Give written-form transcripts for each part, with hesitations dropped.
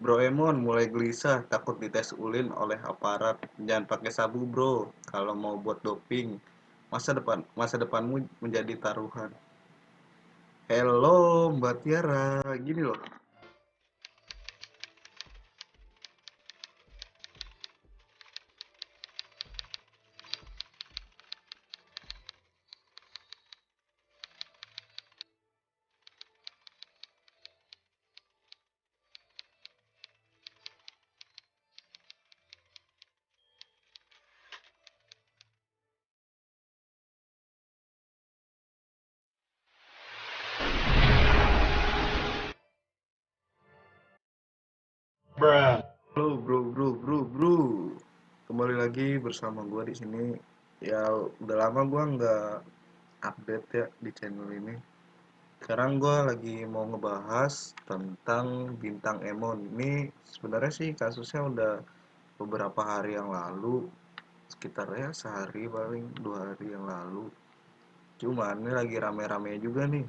Bro Emon mulai gelisah takut dites ulin oleh aparat. Jangan pakai sabu bro, kalau mau buat doping. Masa depanmu menjadi taruhan. Hello Mbak Tiara, gini loh. Halo bro. Kembali lagi bersama gua di sini. Ya udah lama gua nggak update ya di channel ini. Sekarang gue lagi mau ngebahas tentang Bintang Emon. Ini sebenarnya sih kasusnya udah beberapa hari yang lalu, sekitar ya sehari paling 2 hari yang lalu. Cuman ini lagi rame-rame juga nih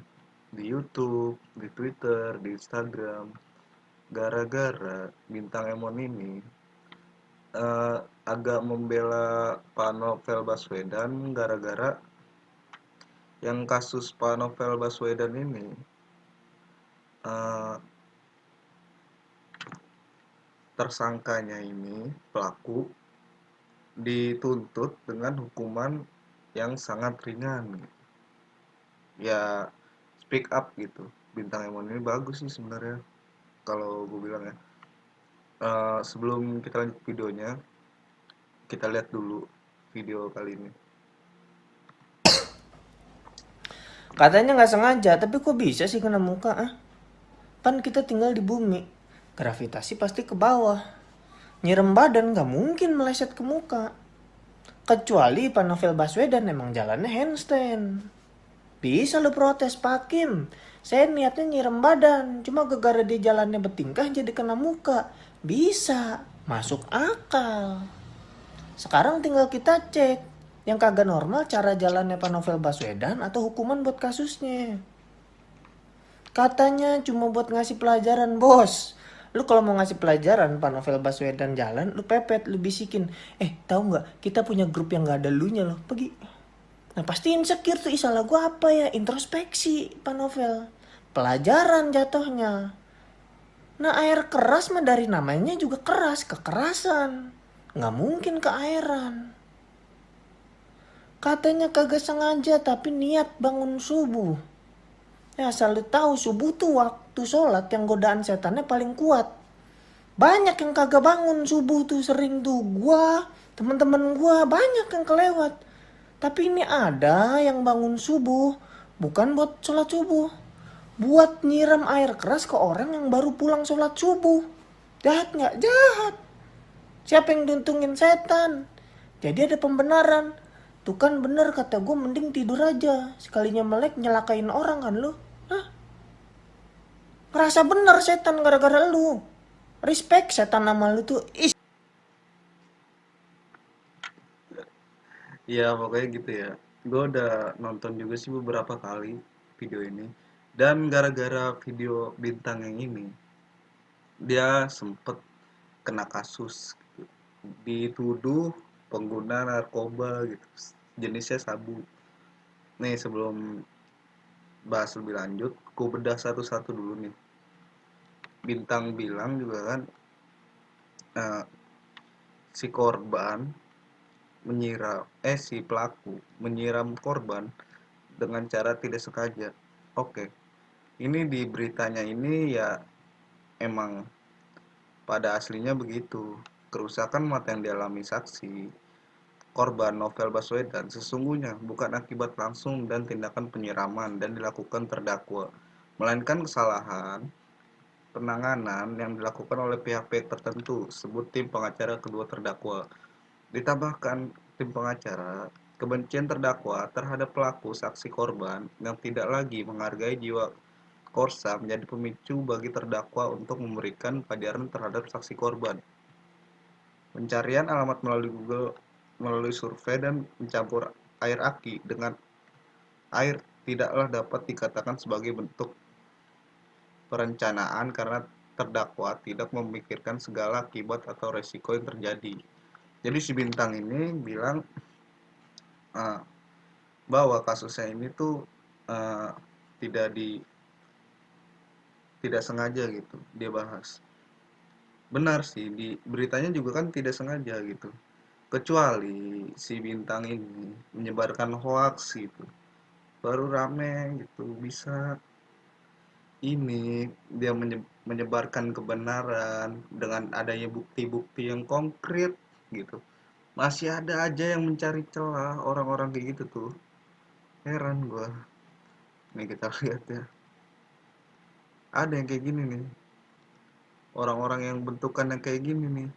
di YouTube, di Twitter, di Instagram. Gara-gara Bintang Emon ini eh, agak membela Pak Novel Baswedan gara-gara yang kasus Pak Novel Baswedan ini eh, tersangkanya ini pelaku dituntut dengan hukuman yang sangat ringan. Ya speak up gitu. Bintang Emon ini bagus sih sebenarnya kalau gue bilang ya. Sebelum kita lanjut videonya, kita lihat dulu video kali ini. Katanya nggak sengaja, tapi kok bisa sih kena muka? Ah? Pan kita tinggal di bumi. Gravitasi pasti ke bawah. Nyirem badan nggak mungkin meleset ke muka. Kecuali Pak Novel Baswedan emang jalannya handstand. Bisa lo protes Pak Kim. Saya niatnya nyirem badan, cuma gegara dia jalannya bertingkah jadi kena muka. Bisa, masuk akal. Sekarang tinggal kita cek. Yang kagak normal cara jalannya Pak Novel Baswedan atau hukuman buat kasusnya. Katanya cuma buat ngasih pelajaran, bos. Lu kalau mau ngasih pelajaran Pak Novel Baswedan jalan, lu pepet, lu bisikin. Tahu nggak? Kita punya grup yang nggak ada lunya loh. Pergi. Nah pasti insecure tuh, salah gua apa ya? Introspeksi Pak Novel. Pelajaran jatuhnya. Nah air keras mah dari namanya juga keras, kekerasan. Nggak mungkin keairan. Katanya kagak sengaja tapi niat bangun subuh. Ya asal lu tahu subuh tuh waktu sholat yang godaan setannya paling kuat. Banyak yang kagak bangun subuh tuh, sering tuh gua, teman-teman gua banyak yang kelewat. Tapi ini ada yang bangun subuh bukan buat sholat subuh, buat nyiram air keras ke orang yang baru pulang sholat subuh. Jahat nggak? Jahat. Siapa yang diuntungin? Setan. Jadi ada pembenaran. Tuh kan bener kata gue, mending tidur aja. Sekalinya melek nyelakain orang kan lu. Hah? Ngerasa bener setan gara-gara lu. Respect setan nama lu tuh. Ya pokoknya gitu ya. Gue udah nonton juga sih beberapa kali video ini. Dan gara-gara video Bintang yang ini, dia sempet kena kasus gitu. Dituduh pengguna narkoba gitu, jenisnya sabu. Nih sebelum bahas lebih lanjut, ku bedah satu-satu dulu nih. Bintang bilang juga kan, eh, si korban si pelaku menyiram korban dengan cara tidak sengaja. Oke, ini di beritanya ini ya emang pada aslinya begitu. Kerusakan mata yang dialami saksi korban Novel Baswedan sesungguhnya bukan akibat langsung dan tindakan penyiraman dan dilakukan terdakwa, melainkan kesalahan penanganan yang dilakukan oleh pihak-pihak tertentu, sebut tim pengacara kedua terdakwa. Ditambahkan tim pengacara, kebencian terdakwa terhadap pelaku saksi korban yang tidak lagi menghargai jiwa korsa menjadi pemicu bagi terdakwa untuk memberikan pelajaran terhadap saksi korban. Pencarian alamat melalui Google melalui survei dan mencampur air aki dengan air tidaklah dapat dikatakan sebagai bentuk perencanaan karena terdakwa tidak memikirkan segala akibat atau resiko yang terjadi. Jadi si Bintang ini bilang uh, bahwa kasusnya ini tuh uh, tidak di tidak sengaja gitu dia bahas. Benar sih, di beritanya juga kan tidak sengaja gitu. Kecuali si Bintang ini menyebarkan hoax gitu. Baru rame gitu, bisa ini dia menyebarkan kebenaran dengan adanya bukti-bukti yang konkret gitu. Masih ada aja yang mencari celah orang-orang kayak gitu tuh. Heran gua. Nih kita lihat ya. Ada yang kayak gini nih. Orang-orang yang bentukan yang kayak gini nih.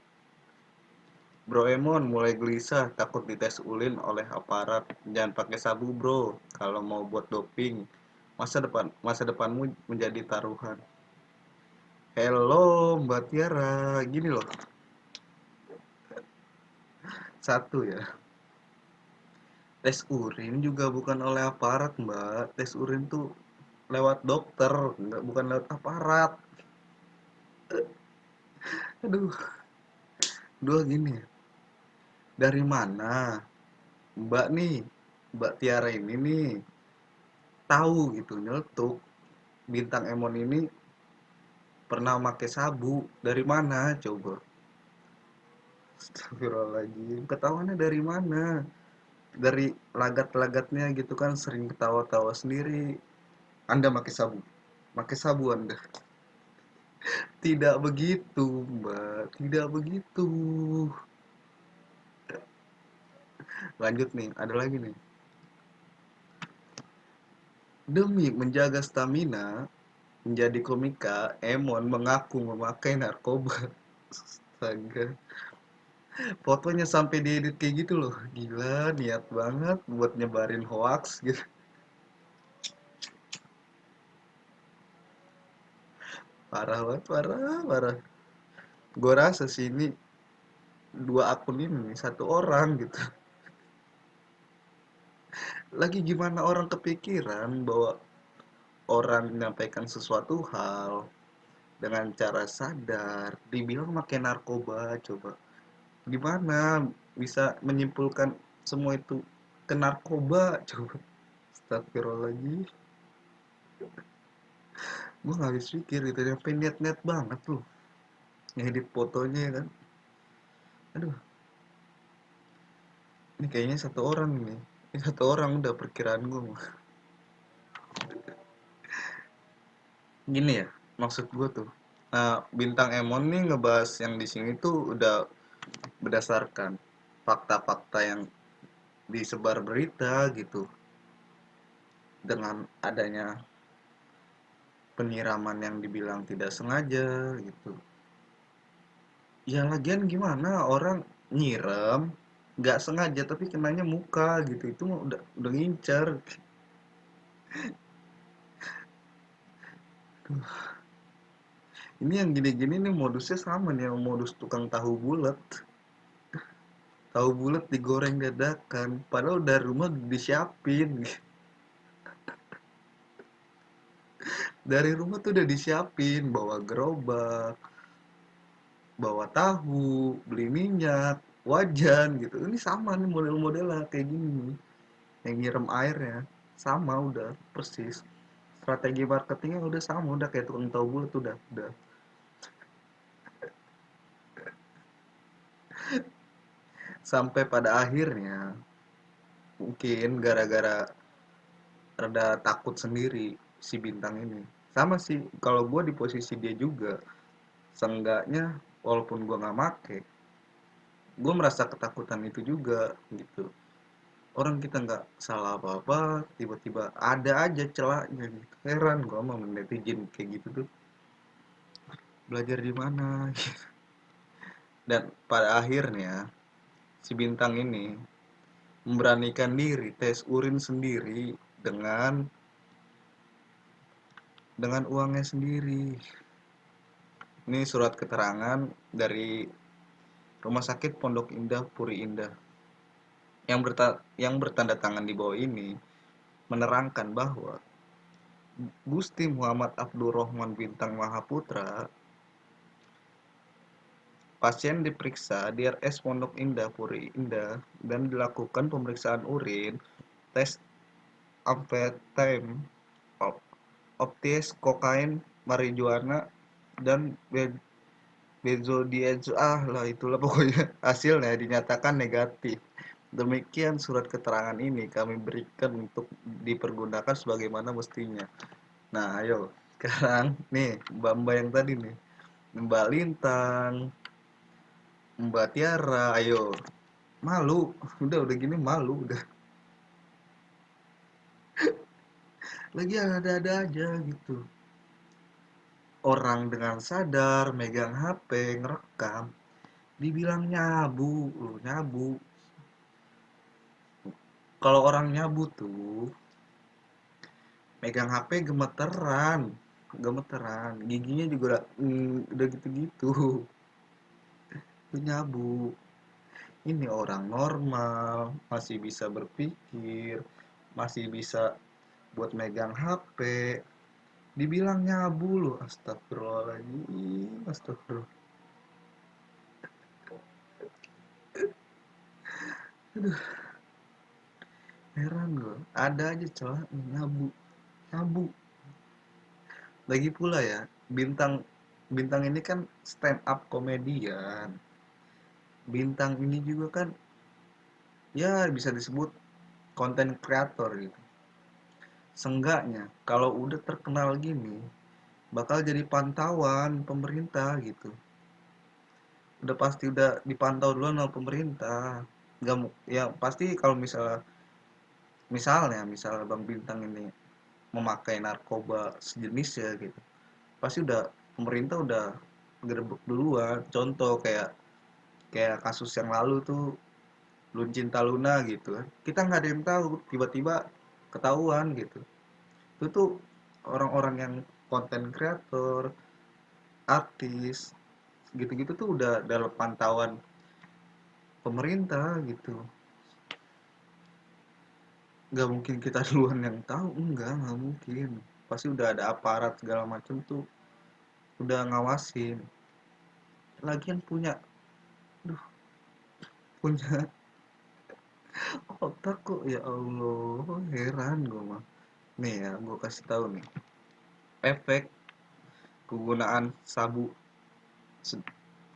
Bro Emon mulai gelisah takut dites ulin oleh aparat. Jangan pakai sabu bro kalau mau buat doping. Masa depanmu menjadi taruhan. Hello Mbak Tiara, gini loh. Satu ya. Tes urin juga bukan oleh aparat, Mbak. Tes urin tuh lewat dokter, nggak bukan lewat aparat. Aduh, dua gini. Dari mana Mbak nih, Mbak Tiara ini nih tahu gitu nyeletuk Bintang Emon ini pernah pakai sabu. Dari mana coba? Astagfirullahaladzim. Ketahuannya dari mana? Dari lagat-lagatnya gitu kan sering ketawa-tawa sendiri. Anda pakai sabu. Pakai sabu Anda. Tidak begitu, Mbak. Tidak begitu. Lanjut nih, ada lagi nih. Demi menjaga stamina, menjadi komika, Emon mengaku memakai narkoba. Astaga. Fotonya sampai diedit kayak gitu loh. Gila, niat banget buat nyebarin hoax gitu. Parah banget, parah, parah. Gue rasa sih ini dua akun ini satu orang gitu. Lagi gimana orang kepikiran bahwa orang menyampaikan sesuatu hal dengan cara sadar dibilang pakai narkoba coba. Gimana bisa menyimpulkan semua itu ke narkoba coba. Astagfirullahaladzim. Gue gak habis pikir gitu. Sampai niat-niat banget tuh ngedit fotonya ya kan. Aduh, ini kayaknya satu orang nih. Ini satu orang udah perkiraan gue mah. Gini ya, maksud gue tuh. Nah, Bintang Emon nih ngebahas yang di sini tuh udah berdasarkan fakta-fakta yang disebar berita gitu. Dengan adanya penyiraman yang dibilang tidak sengaja gitu. Ya lagian gimana orang nyiram nggak sengaja tapi kenanya muka gitu itu mah udah ngincer. Ini yang gini-gini nih modusnya sama nih yang modus tukang tahu bulat. Tahu bulat digoreng dadakan padahal dari rumah disiapin. Dari rumah tuh udah disiapin bawa gerobak, bawa tahu, beli minyak, wajan gitu. Ini sama nih model-modelnya kayak gini nih. Yang nyiram airnya sama udah persis. Strategi marketingnya udah sama, udah kayak tukang tahu bulat udah. Sampai pada akhirnya mungkin gara-gara rada takut sendiri si Bintang ini. Sama sih kalau gue di posisi dia juga. Seenggaknya walaupun gue nggak make, gue merasa ketakutan itu juga gitu. Orang kita nggak salah apa-apa tiba-tiba ada aja celahnya gitu. Heran gue sama netizen kayak gitu tuh, belajar di mana. Dan pada akhirnya si Bintang ini memberanikan diri tes urin sendiri dengan uangnya sendiri. Ini surat keterangan dari Rumah Sakit Pondok Indah Puri Indah yang bertanda tangan di bawah ini menerangkan bahwa Gusti Muhammad Abdurrahman Bintang Mahaputra pasien diperiksa di RS Pondok Indah, Puri Indah, dan dilakukan pemeriksaan urin, tes amfetamin, optis, kokain, marijuana, dan benzodiazepina lah itulah pokoknya. Hasilnya dinyatakan negatif. Demikian surat keterangan ini kami berikan untuk dipergunakan sebagaimana mestinya. Nah, ayo sekarang nih Mbak-mbak yang tadi nih, Mbak Lintang, Mbak Tiara, ayo malu, udah gini malu udah. Lagi ada-ada aja gitu. Orang dengan sadar megang HP ngerekam, dibilang nyabu, lu nyabu. Kalau orang nyabu tuh megang HP gemeteran, gemeteran, giginya juga udah gitu-gitu. Itu nyabu. Ini orang normal, masih bisa berpikir, masih bisa buat megang HP. Dibilang nyabu loh, astagfirullahaladzim, astagfirullah. Heran gue, ada aja celah nyabu, nyabu. Lagi pula ya, bintang bintang ini kan stand up komedian. Bintang ini juga kan ya bisa disebut konten kreator gitu. Seenggaknya kalau udah terkenal gini bakal jadi pantauan pemerintah gitu. Udah pasti udah dipantau duluan sama pemerintah. Nggak ya pasti kalau misalnya Bang Bintang ini memakai narkoba sejenis ya gitu. Pasti udah pemerintah udah gerebek duluan. Contoh kayak kayak kasus yang lalu tuh Luncinta Luna gitu kan. Kita nggak ada yang tahu, tiba-tiba ketahuan gitu. Itu tuh orang-orang yang konten kreator, artis, gitu-gitu tuh udah dalam pantauan pemerintah gitu. Nggak mungkin kita duluan yang tahu, nggak mungkin. Pasti udah ada aparat segala macam tuh udah ngawasin. Lagian duh, punya otak kok ya Allah, heran gue mah. Nih ya, gue kasih tahu nih. Efek penggunaan sabu,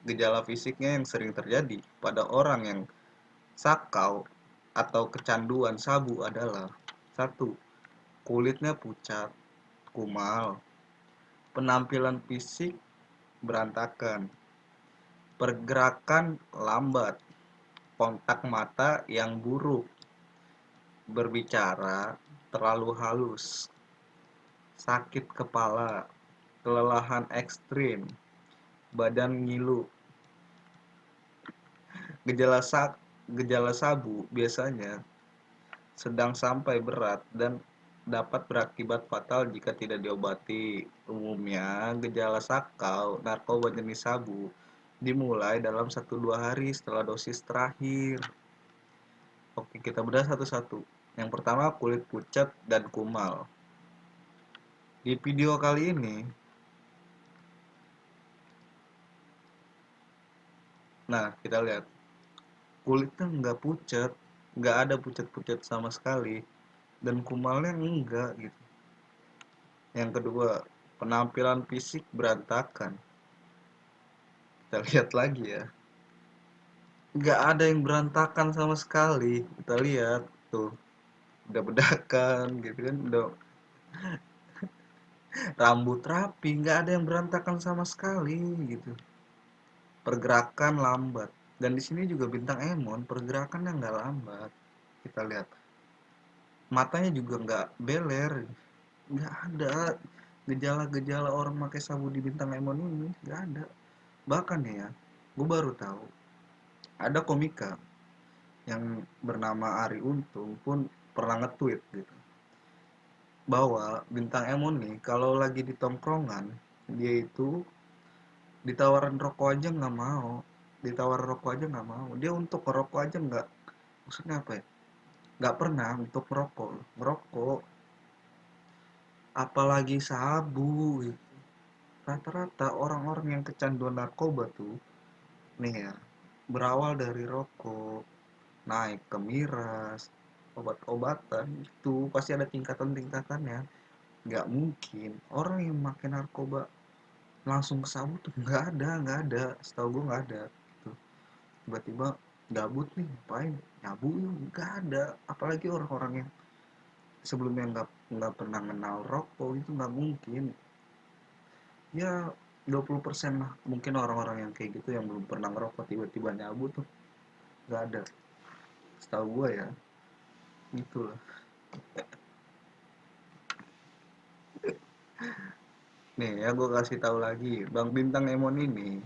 gejala fisiknya yang sering terjadi pada orang yang sakau atau kecanduan sabu adalah satu, kulitnya pucat, kumal, penampilan fisik berantakan, pergerakan lambat, kontak mata yang buruk, berbicara terlalu halus, sakit kepala, kelelahan ekstrim, badan ngilu. Gejala gejala sabu biasanya sedang sampai berat dan dapat berakibat fatal jika tidak diobati. Umumnya, gejala sakau narkoba jenis sabu dimulai dalam 1-2 hari setelah dosis terakhir. Oke, kita bedah satu-satu. Yang pertama, kulit pucat dan kumal. Di video kali ini, nah kita lihat kulitnya nggak pucat, nggak ada pucat-pucat sama sekali, dan kumalnya enggak gitu. Yang kedua, penampilan fisik berantakan. Kita lihat lagi ya, nggak ada yang berantakan sama sekali. Kita lihat tuh, udah bedakan gitu kan, udah rambut rapi, nggak ada yang berantakan sama sekali gitu. Pergerakan lambat, dan di sini juga bintang Emon pergerakannya nggak lambat. Kita lihat matanya juga nggak beler, nggak ada gejala-gejala orang pakai sabu di bintang Emon ini, nggak ada. Bahkan ya, gue baru tahu ada komika yang bernama Ari Untung pun pernah nge-tweet gitu bahwa bintang Emon nih kalau lagi di tongkrongan dia itu ditawarin rokok aja nggak mau, ditawar rokok aja nggak mau, dia untuk ngerokok aja nggak, maksudnya apa ya, nggak pernah untuk ngerokok apalagi sabu gitu. Rata-rata orang-orang yang kecanduan narkoba tuh nih ya, berawal dari rokok, naik ke miras, obat-obatan, itu pasti ada tingkatan-tingkatannya. Nggak mungkin orang yang makin narkoba langsung ke sabu tuh, nggak ada, setahu gue nggak ada gitu. Tiba-tiba gabut nih, ngapain, nyabu yuk, nggak ada. Apalagi orang-orang yang sebelumnya nggak pernah kenal rokok, itu nggak mungkin. Ya 20% lah mungkin orang-orang yang kayak gitu yang belum pernah ngerokok tiba-tiba nyabu tuh, nggak ada setahu gue ya, gitu lah. Nih ya, gue kasih tahu lagi, Bang Bintang Emon ini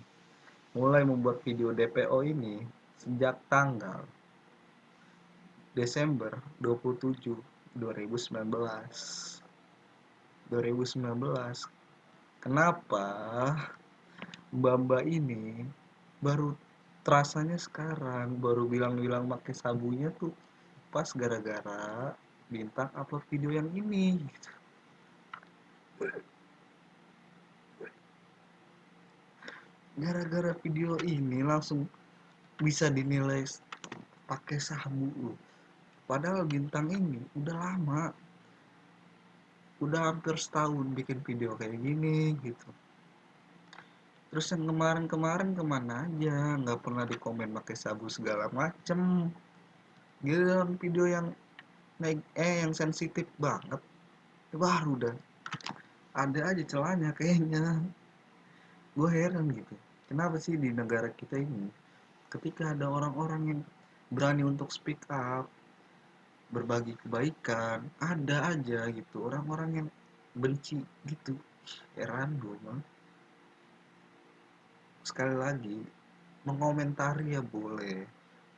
mulai membuat video DPO ini sejak tanggal Desember 27 2019. 2019. Kenapa Mbak ini baru terasanya sekarang, baru bilang-bilang pakai sabunya tuh pas gara-gara Bintang upload video yang ini gitu. Gara-gara video ini langsung bisa dinilai pakai sabu loh. Padahal Bintang ini udah lama, udah hampir setahun bikin video kayak gini gitu. Terus yang kemarin-kemarin kemana aja, nggak pernah di komen pakai sabu segala macem. Giliran video yang naik yang sensitif banget, baru udah ada aja celahnya kayaknya. Gue heran gitu, kenapa sih di negara kita ini ketika ada orang-orang yang berani untuk speak up, berbagi kebaikan, ada aja gitu orang-orang yang benci gitu. Heran gue bang. Sekali lagi, mengomentari ya boleh,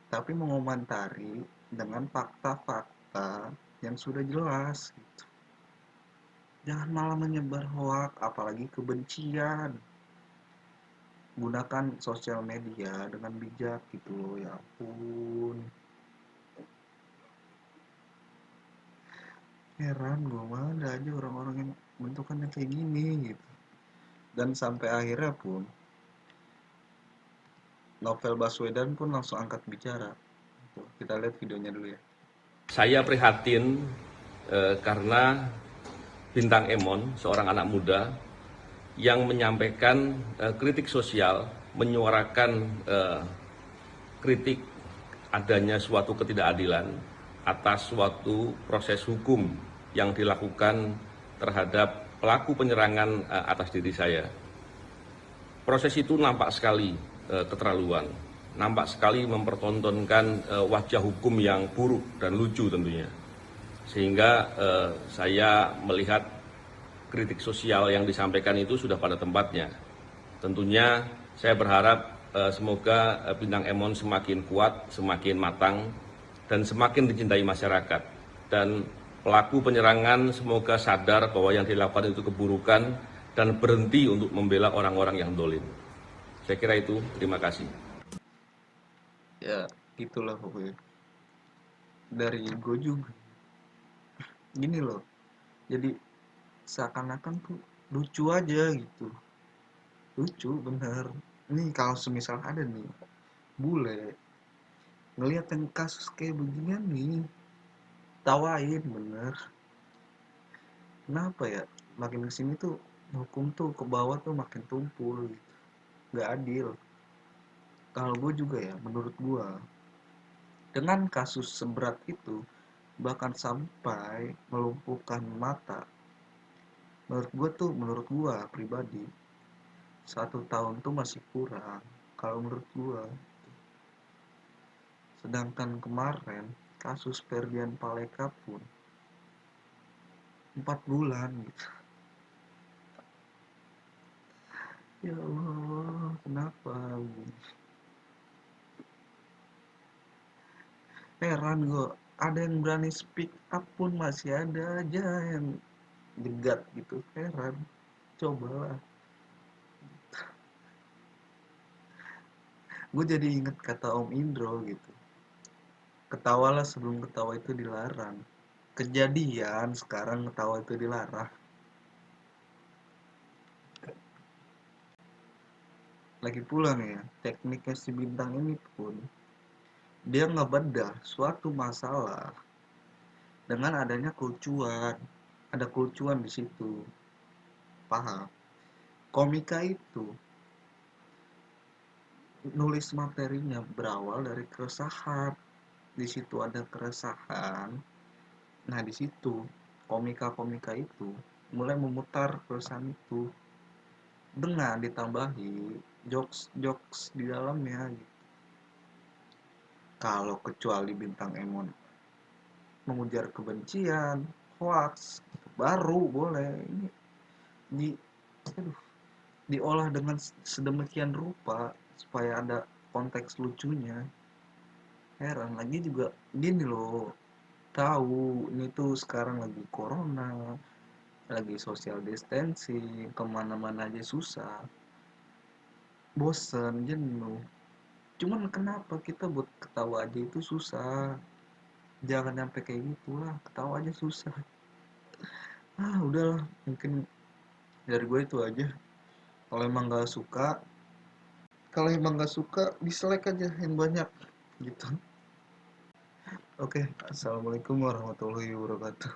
tapi mengomentari dengan fakta-fakta yang sudah jelas gitu. Jangan malah menyebar hoak, apalagi kebencian. Gunakan sosial media dengan bijak gitu loh, ya ampun. Heran gue mah ada aja orang-orang yang bentukannya kayak gini gitu. Dan sampai akhirnya pun Novel Baswedan pun langsung angkat bicara. Tuh, kita lihat videonya dulu ya. Saya prihatin karena Bintang Emon, seorang anak muda yang menyampaikan kritik sosial, menyuarakan kritik adanya suatu ketidakadilan atas suatu proses hukum yang dilakukan terhadap pelaku penyerangan atas diri saya. Proses itu nampak sekali keterlaluan, nampak sekali mempertontonkan wajah hukum yang buruk dan lucu tentunya. Sehingga saya melihat kritik sosial yang disampaikan itu sudah pada tempatnya. Tentunya saya berharap semoga Bintang Emon semakin kuat, semakin matang, dan semakin dicintai masyarakat. Dan pelaku penyerangan semoga sadar bahwa yang dilakukan itu keburukan dan berhenti untuk membela orang-orang yang dolim. Saya kira itu, terima kasih. Ya, itulah pokoknya. Dari gue juga. Gini loh, jadi seakan-akan tuh lucu aja gitu. Lucu bener. Nih kalau semisal ada nih bule ngelihat yang kasus kayak beginian nih, tawain bener. Kenapa ya? Makin kesini tuh hukum tuh ke bawah tuh makin tumpul gitu. Gak adil. Kalau gue juga ya, menurut gue dengan kasus seberat itu bahkan sampai melumpuhkan mata, menurut gue pribadi 1 tahun tuh masih kurang kalau menurut gue. Sedangkan kemarin kasus Ferdian Paleka pun 4 bulan gitu. Ya Allah, kenapa? Heran gue, ada yang berani speak up pun masih ada aja yang jegat gitu. Heran, cobalah. Gue jadi inget kata Om Indro gitu, ketawalah sebelum ketawa itu dilarang. Kejadian sekarang ketawa itu dilarang. Lagi pula nih ya, tekniknya si Bintang ini pun dia ngebedah suatu masalah dengan adanya kelucuan. Ada kelucuan di situ. Paham? Komika itu nulis materinya berawal dari keresahan. Di situ ada keresahan. Nah, di situ komika-komika itu mulai memutar keresahan itu dengan ditambahi jokes-jokes di dalamnya gitu. Kalau kecuali Bintang Emon mengujar kebencian, hoax, baru boleh. Ini di aduh, diolah dengan sedemikian rupa supaya ada konteks lucunya. Heran lagi juga gini loh, tahu ini tuh sekarang lagi corona, lagi social distancing, kemana-mana aja susah, bosen, jenuh. Cuman kenapa kita buat ketawa aja itu susah? Jangan sampai kayak gitu lah, ketawa aja susah. Udahlah, mungkin dari gue itu aja. Kalau emang nggak suka, dislike aja yang banyak gitu. Oke, assalamualaikum warahmatullahi wabarakatuh.